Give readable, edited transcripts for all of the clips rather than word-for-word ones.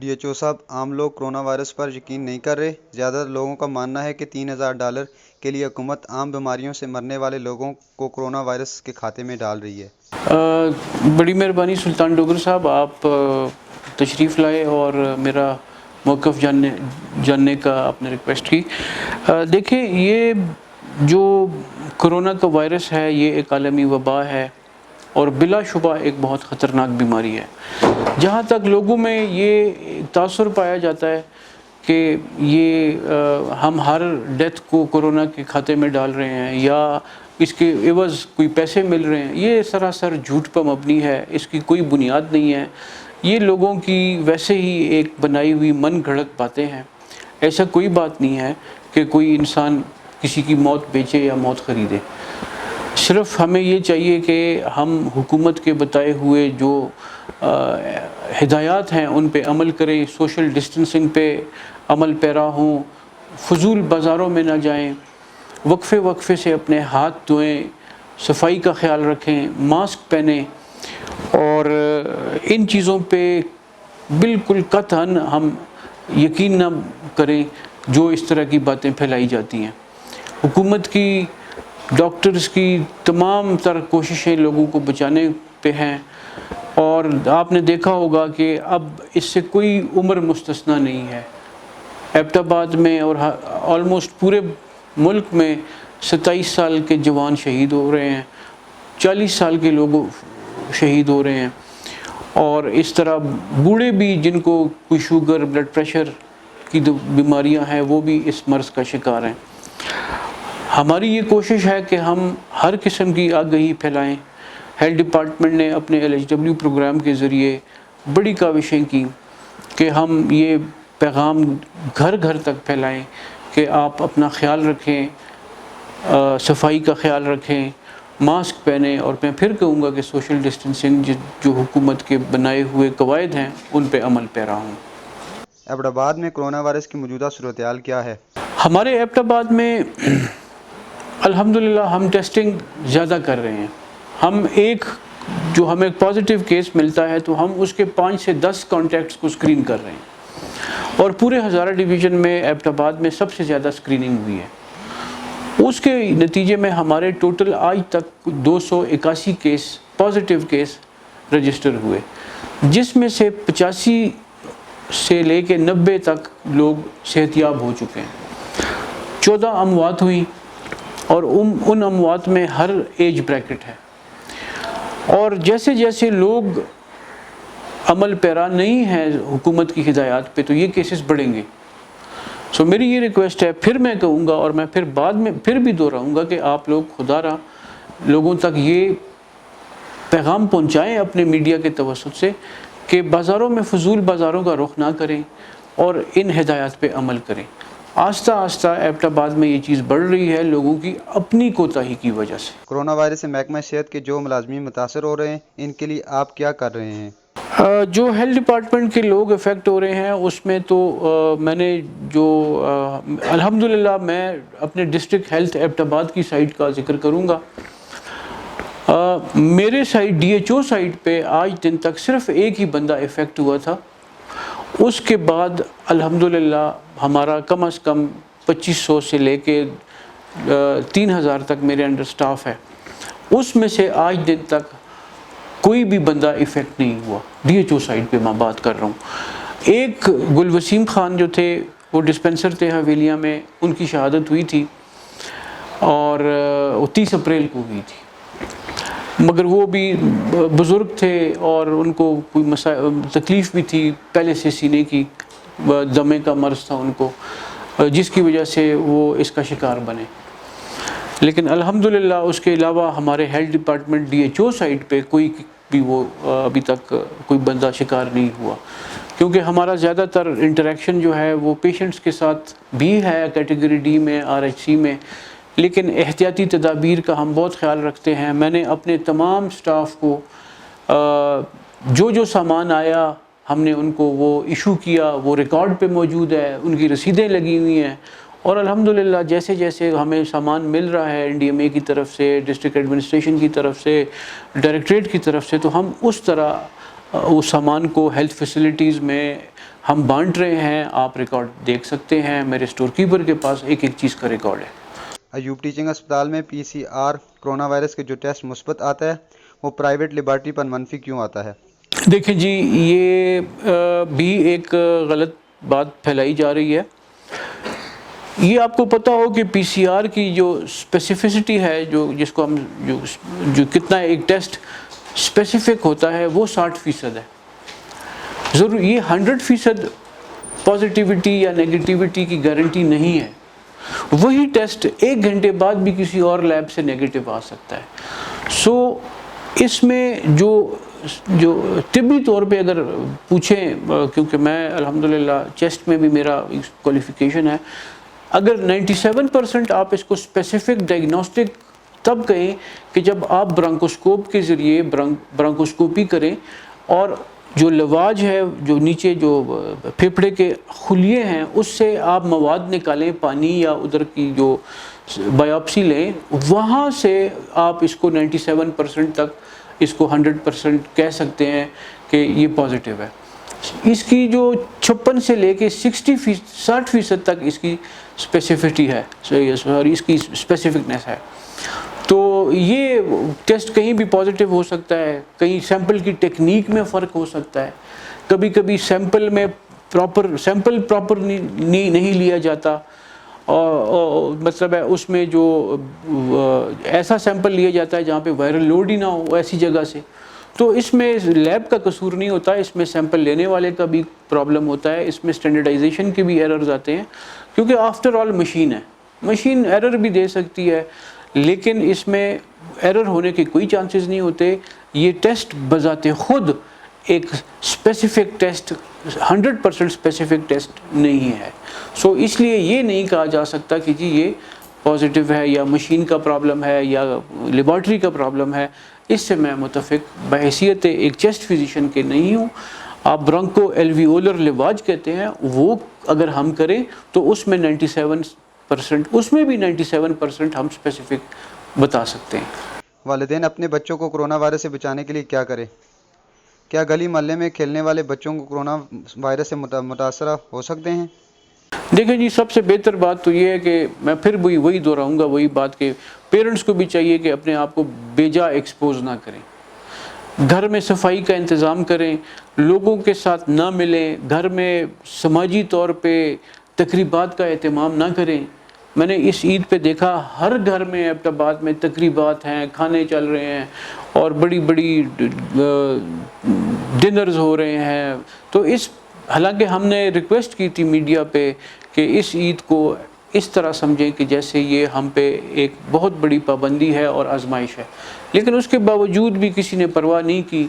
D H O صاحب، عام لوگ کرونا وائرس پر یقین نہیں کر رہے۔ زیادہ تر لوگوں کا ماننا ہے کہ $3000 کے لیے حکومت عام بیماریوں سے مرنے والے لوگوں کو کرونا وائرس کے کھاتے میں ڈال رہی ہے۔ بڑی مہربانی سلطان ڈوگر صاحب، آپ تشریف لائے اور میرا موقف جاننے کا آپ نے ریکویسٹ کی۔ دیکھیں، یہ جو کرونا کا وائرس ہے یہ ایک عالمی وبا ہے اور بلا شبہ ایک بہت خطرناک بیماری ہے۔ جہاں تک لوگوں میں یہ تاثر پایا جاتا ہے کہ یہ ہم ہر ڈیتھ کو کرونا کے کھاتے میں ڈال رہے ہیں یا اس کے عوض کوئی پیسے مل رہے ہیں، یہ سراسر جھوٹ پر مبنی ہے، اس کی کوئی بنیاد نہیں ہے۔ یہ لوگوں کی ویسے ہی ایک بنائی ہوئی من گھڑت باتیں ہیں۔ ایسا کوئی بات نہیں ہے کہ کوئی انسان کسی کی موت بیچے یا موت خریدے۔ صرف ہمیں یہ چاہیے کہ ہم حکومت کے بتائے ہوئے جو ہدایات ہیں ان پہ عمل کریں، سوشل ڈسٹنسنگ پہ عمل پیرا ہوں، فضول بازاروں میں نہ جائیں، وقفے وقفے سے اپنے ہاتھ دھوئیں، صفائی کا خیال رکھیں، ماسک پہنیں، اور ان چیزوں پہ بالکل قطعاً ہم یقین نہ کریں جو اس طرح کی باتیں پھیلائی جاتی ہیں۔ حکومت کی، ڈاکٹرز کی تمام تر کوششیں لوگوں کو بچانے پہ ہیں، اور آپ نے دیکھا ہوگا کہ اب اس سے کوئی عمر مستثنیٰ نہیں ہے۔ ایبٹ آباد میں اور آلموسٹ پورے ملک میں 27 سال کے جوان شہید ہو رہے ہیں، 40 سال کے لوگ شہید ہو رہے ہیں، اور اس طرح بوڑھے بھی جن کو کوئی شوگر، بلڈ پریشر کی بیماریاں ہیں وہ بھی اس مرض کا شکار ہیں۔ ہماری یہ کوشش ہے کہ ہم ہر قسم کی آگہی پھیلائیں۔ ہیلتھ ڈپارٹمنٹ نے اپنے LHW پروگرام کے ذریعے بڑی کاوشیں کی کہ ہم یہ پیغام گھر گھر تک پھیلائیں کہ آپ اپنا خیال رکھیں، صفائی کا خیال رکھیں، ماسک پہنیں، اور میں پھر کہوں گا کہ سوشل ڈسٹنسنگ جو حکومت کے بنائے ہوئے قواعد ہیں ان پہ عمل پیرا ہوں۔ ایبٹ آباد میں کرونا وائرس کی موجودہ صورتحال کیا ہے؟ ہمارے ایبٹ آباد میں الحمدللہ ہم ٹیسٹنگ زیادہ کر رہے ہیں۔ ہم جو ہمیں پازیٹیو کیس ملتا ہے تو ہم اس کے 5 سے 10 کانٹیکٹس کو اسکرین کر رہے ہیں، اور پورے ہزارہ ڈویژن میں ایبٹ آباد میں سب سے زیادہ اسکریننگ ہوئی ہے۔ اس کے نتیجے میں ہمارے ٹوٹل آج تک 281 کیس پازیٹیو کیس رجسٹر ہوئے، جس میں سے 85 سے لے کے 90 تک لوگ صحت یاب ہو چکے ہیں۔ 14 اموات ہوئیں، اور ان اموات میں ہر ایج بریکٹ ہے، اور جیسے جیسے لوگ عمل پیرا نہیں ہیں حکومت کی ہدایات پہ تو یہ کیسز بڑھیں گے۔ سو میری یہ ریکویسٹ ہے، پھر میں کہوں گا اور میں پھر بعد میں پھر بھی دہراؤں گا کہ آپ لوگ خدا را لوگوں تک یہ پیغام پہنچائیں اپنے میڈیا کے توسط سے کہ بازاروں میں فضول بازاروں کا رخ نہ کریں اور ان ہدایات پہ عمل کریں۔ آہستہ آہستہ ایبٹ آباد میں یہ چیز بڑھ رہی ہے لوگوں کی اپنی کوتاہی کی وجہ سے۔ کرونا وائرس سے محکمہ صحت کے جو ملازمین متاثر ہو رہے ہیں، ان کے لیے آپ کیا کر رہے ہیں؟ جو ہیلتھ ڈپارٹمنٹ کے لوگ افیکٹ ہو رہے ہیں اس میں تو میں نے جو الحمدللہ میں اپنے ڈسٹرکٹ ہیلتھ ایبٹ آباد کی سائٹ کا ذکر کروں گا۔ میرے سائٹ DHO سائٹ پہ آج دن تک صرف ایک ہی بندہ افیکٹ ہوا تھا۔ اس کے بعد الحمدللہ ہمارا کم از کم 2500 سے لے کے 3000 تک میرے انڈر سٹاف ہے۔ اس میں سے آج دن تک کوئی بھی بندہ افیکٹ نہیں ہوا۔ DHO سائٹ پہ میں بات کر رہا ہوں۔ ایک گل وسیم خان جو تھے وہ ڈسپینسر تھے حویلیہ میں، ان کی شہادت ہوئی تھی اور 30 اپریل کو ہوئی تھی، مگر وہ بھی بزرگ تھے اور ان کو کوئی تکلیف بھی تھی پہلے سے سینے کی، دمے کا مرض تھا ان کو، جس کی وجہ سے وہ اس کا شکار بنے۔ لیکن الحمدللہ اس کے علاوہ ہمارے ہیلتھ ڈپارٹمنٹ DHO سائٹ پہ کوئی بھی وہ ابھی تک کوئی بندہ شکار نہیں ہوا، کیونکہ ہمارا زیادہ تر انٹریکشن جو ہے وہ پیشنٹس کے ساتھ بھی ہے کیٹیگری D میں، RHC میں، لیکن احتیاطی تدابیر کا ہم بہت خیال رکھتے ہیں۔ میں نے اپنے تمام سٹاف کو جو سامان آیا ہم نے ان کو وہ ایشو کیا، وہ ریکارڈ پہ موجود ہے، ان کی رسیدیں لگی ہوئی ہیں، اور الحمدللہ جیسے جیسے ہمیں سامان مل رہا ہے NDMA کی طرف سے، ڈسٹرکٹ ایڈمنسٹریشن کی طرف سے، ڈائریکٹریٹ کی طرف سے، تو ہم اس طرح اس سامان کو ہیلتھ فیسلٹیز میں ہم بانٹ رہے ہیں. آپ ریکارڈ دیکھ سکتے ہیں, میرے اسٹور کیپر کے پاس ایک ایک چیز کا ریکارڈ ہے. ایوب ٹیچنگ اسپتال میں PCR کرونا وائرس کے جو ٹیسٹ مثبت آتا ہے وہ پرائیویٹ لیبارٹری پر منفی کیوں آتا ہے؟ دیکھیں جی, یہ بھی ایک غلط بات پھیلائی جا رہی ہے. یہ آپ کو پتہ ہو کہ PCR کی جو اسپیسیفسٹی ہے, جس کو ہم جو کتنا ایک ٹیسٹ اسپیسیفک ہوتا ہے وہ 60% ہے. ضرور یہ 100% پازیٹیوٹی یا نیگیٹیوٹی کی گارنٹی نہیں ہے. وہی ٹیسٹ 1 گھنٹے بعد بھی کسی اور لیب سے نیگیٹو آ سکتا ہے. سو اس میں جو طبی طور پہ اگر پوچھیں, کیونکہ میں الحمدللہ چیسٹ میں بھی میرا کوالیفیکیشن ہے, اگر 97% آپ اس کو اسپیسیفک ڈائگنوسٹک تب کہیں کہ جب آپ برانکوسکوپ کے ذریعے برانکوسکوپی کریں اور جو لواج ہے, جو نیچے جو پھیپھڑے کے خلیے ہیں, اس سے آپ مواد نکالیں, پانی یا ادھر کی جو بایوپسی لیں, وہاں سے آپ اس کو 97% تک, اس کو 100% کہہ سکتے ہیں کہ یہ پازیٹیو ہے. اس کی جو 56 سے لے کے 60% تک اس کی اسپیسیفٹی ہے, سوری اس کی اسپیسیفکنیس ہے. تو یہ ٹیسٹ کہیں بھی پازیٹیو ہو سکتا ہے, کہیں سیمپل کی ٹیکنیک میں فرق ہو سکتا ہے, کبھی کبھی سیمپل میں پراپر نہیں لیا جاتا, اور مطلب ہے اس میں جو ایسا سیمپل لیا جاتا ہے جہاں پہ وائرل لوڈ ہی نہ ہو ایسی جگہ سے. تو اس میں لیب کا قصور نہیں ہوتا, اس میں سیمپل لینے والے کا بھی پرابلم ہوتا ہے, اس میں اسٹینڈرڈائزیشن کے بھی ایررز آتے ہیں, کیونکہ آفٹر آل مشین ہے, مشین ایرر بھی دے سکتی ہے, لیکن اس میں ایرر ہونے کے کوئی چانسز نہیں ہوتے. یہ ٹیسٹ بذات خود ایک اسپیسیفک ٹیسٹ 100% اسپیسیفک ٹیسٹ نہیں ہے. سو اس لیے یہ نہیں کہا جا سکتا کہ جی یہ پازیٹیو ہے یا مشین کا پرابلم ہے یا لیبارٹری کا پرابلم ہے. اس سے میں متفق بحیثیت ایک چیسٹ فزیشین کے نہیں ہوں. آپ برونکو ایلویولر لیواج کہتے ہیں, وہ اگر ہم کریں تو اس میں 97%, اس میں بھی 97% ہم اسپیسیفک بتا سکتے ہیں. والدین اپنے بچوں کو کرونا وائرس سے بچانے کے لیے کیا کریں؟ کیا گلی محلے میں کھیلنے والے بچوں کو کرونا وائرس سے متاثر ہو سکتے ہیں؟ دیکھیں جی, سب سے بہتر بات تو یہ ہے کہ میں پھر وہی دہراؤں گا وہی بات کہ پیرنٹس کو بھی چاہیے کہ اپنے آپ کو بیجا ایکسپوز نہ کریں, گھر میں صفائی کا انتظام کریں, لوگوں کے ساتھ نہ ملیں, گھر میں سماجی طور پہ تقریبات کا اہتمام نہ کریں. میں نے اس عید پہ دیکھا ہر گھر میں ایبٹ آباد میں تقریبات ہیں, کھانے چل رہے ہیں اور بڑی ڈنرز ہو رہے ہیں. تو حالانکہ ہم نے ریکویسٹ کی تھی میڈیا پہ کہ اس عید کو اس طرح سمجھیں کہ جیسے یہ ہم پہ ایک بہت بڑی پابندی ہے اور آزمائش ہے, لیکن اس کے باوجود بھی کسی نے پرواہ نہیں کی.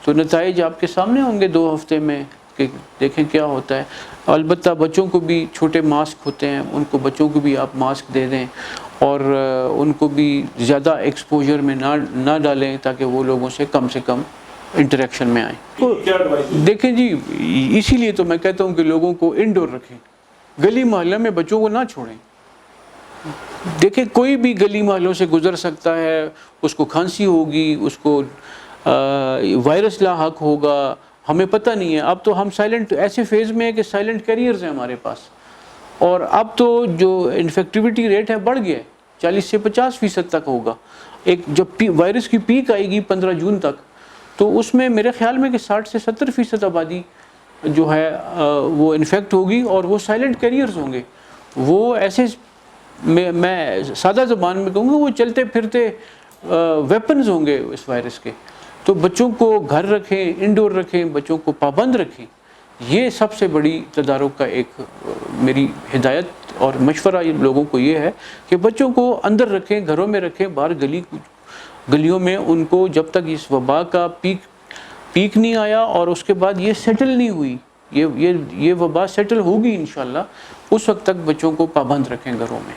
تو نتائج آپ کے سامنے ہوں گے 2 ہفتے میں کہ دیکھیں کیا ہوتا ہے. البتہ بچوں کو بھی چھوٹے ماسک ہوتے ہیں, ان کو بچوں کو بھی آپ ماسک دے دیں اور ان کو بھی زیادہ ایکسپوجر میں نہ ڈالیں تاکہ وہ لوگوں سے کم انٹریکشن میں آئیں. دیکھیں جی, اسی لیے تو میں کہتا ہوں کہ لوگوں کو انڈور رکھیں, گلی محلہ میں بچوں کو نہ چھوڑیں. دیکھیں کوئی بھی گلی محلوں سے گزر سکتا ہے, اس کو کھانسی ہوگی, اس کو وائرس لاحق ہوگا, ہمیں پتہ نہیں ہے. اب تو ہم سائلنٹ ایسے فیز میں ہیں کہ سائلنٹ کیریئرز ہیں ہمارے پاس, اور اب تو جو انفیکٹیوٹی ریٹ ہے بڑھ گیا ہے, 40 سے 50% تک ہوگا. ایک جب وائرس کی پیک آئے گی 15 جون تک, تو اس میں میرے خیال میں کہ 60 سے 70% آبادی جو ہے وہ انفیکٹ ہوگی, اور وہ سائلنٹ کیریئرز ہوں گے. وہ ایسے میں سادہ زبان میں کہوں گا وہ چلتے پھرتے ویپنز ہوں گے اس وائرس کے. تو بچوں کو گھر رکھیں, انڈور رکھیں, بچوں کو پابند رکھیں. یہ سب سے بڑی تدارک کا ایک میری ہدایت اور مشورہ لوگوں کو یہ ہے کہ بچوں کو اندر رکھیں, گھروں میں رکھیں, باہر گلیوں میں ان کو جب تک اس وبا کا پیک نہیں آیا اور اس کے بعد یہ سیٹل نہیں ہوئی, یہ وبا سیٹل ہوگی انشاءاللہ, اس وقت تک بچوں کو پابند رکھیں گھروں میں.